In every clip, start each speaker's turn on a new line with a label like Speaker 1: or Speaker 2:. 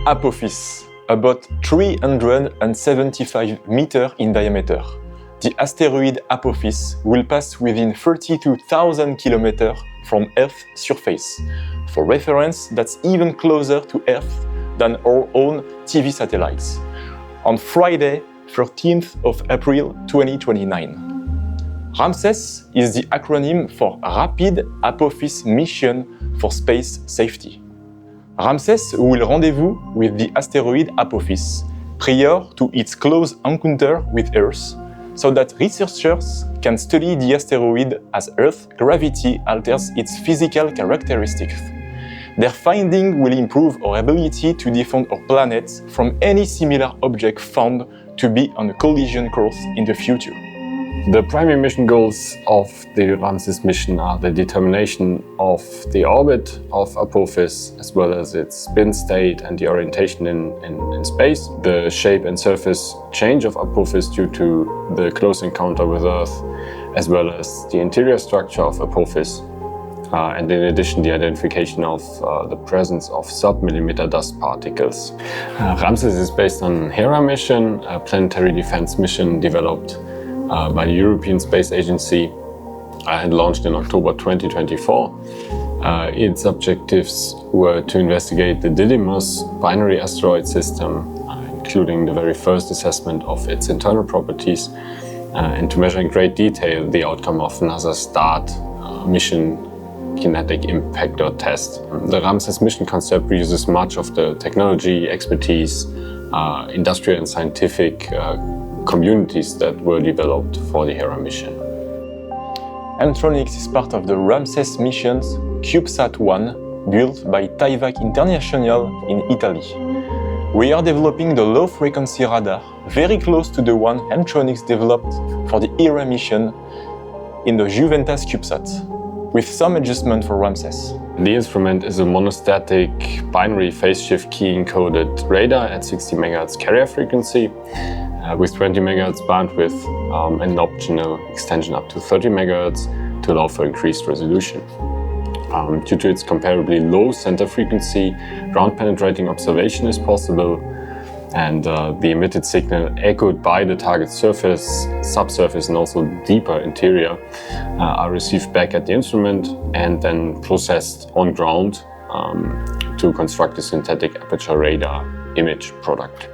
Speaker 1: Apophis, about 375 meters in diameter. The asteroid Apophis will pass within 32,000 kilometers from Earth's surface. For reference, that's even closer to Earth than our own TV satellites. On Friday, 13th of April 2029. Ramses is the acronym for Rapid Apophis Mission for Space Safety. Ramses will rendezvous with the asteroid Apophis prior to its close encounter with Earth, so that researchers can study the asteroid as Earth's gravity alters its physical characteristics. Their finding will improve our ability to defend our planet from any similar object found to be on a collision course in the future.
Speaker 2: The primary mission goals of the Ramses mission are the determination of the orbit of Apophis, as well as its spin state and the orientation in space, the shape and surface change of Apophis due to the close encounter with Earth, as well as the interior structure of Apophis, and in addition the identification of the presence of sub-millimeter dust particles. Ramses is based on HERA mission, a planetary defense mission developed by the European Space Agency and launched in October 2024. Its objectives were to investigate the Didymos binary asteroid system, including the very first assessment of its internal properties, and to measure in great detail the outcome of NASA's START mission kinetic impactor test. The Ramses mission concept uses much of the technology, expertise, industrial and scientific communities that were developed for the HERA mission.
Speaker 1: EmTroniX is part of the Ramses mission's CubeSat-1, built by TAIVAC International in Italy. We are developing the low-frequency radar, very close to the one EmTroniX developed for the HERA mission in the Juventas CubeSat, with some adjustment for Ramses.
Speaker 2: The instrument is a monostatic binary phase shift key encoded radar at 60 MHz carrier frequency, with 20 MHz bandwidth and an optional extension up to 30 MHz to allow for increased resolution. Due to its comparably low center frequency, ground-penetrating observation is possible, and the emitted signal echoed by the target surface, subsurface and also deeper interior are received back at the instrument and then processed on ground to construct a synthetic aperture radar image product.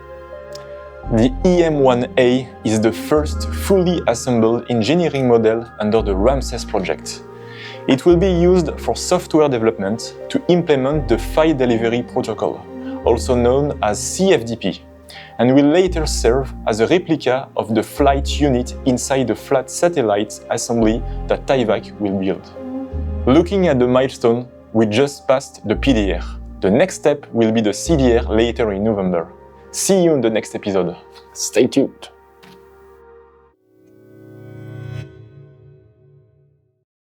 Speaker 1: The EM1A is the first fully assembled engineering model under the Ramses project. It will be used for software development to implement the Flight Delivery Protocol, also known as CFDP, and will later serve as a replica of the flight unit inside the flat satellite assembly that TAIVAC will build. Looking at the milestone, we just passed the PDR. The next step will be the CDR later in November. See you in the next episode.
Speaker 2: Stay tuned.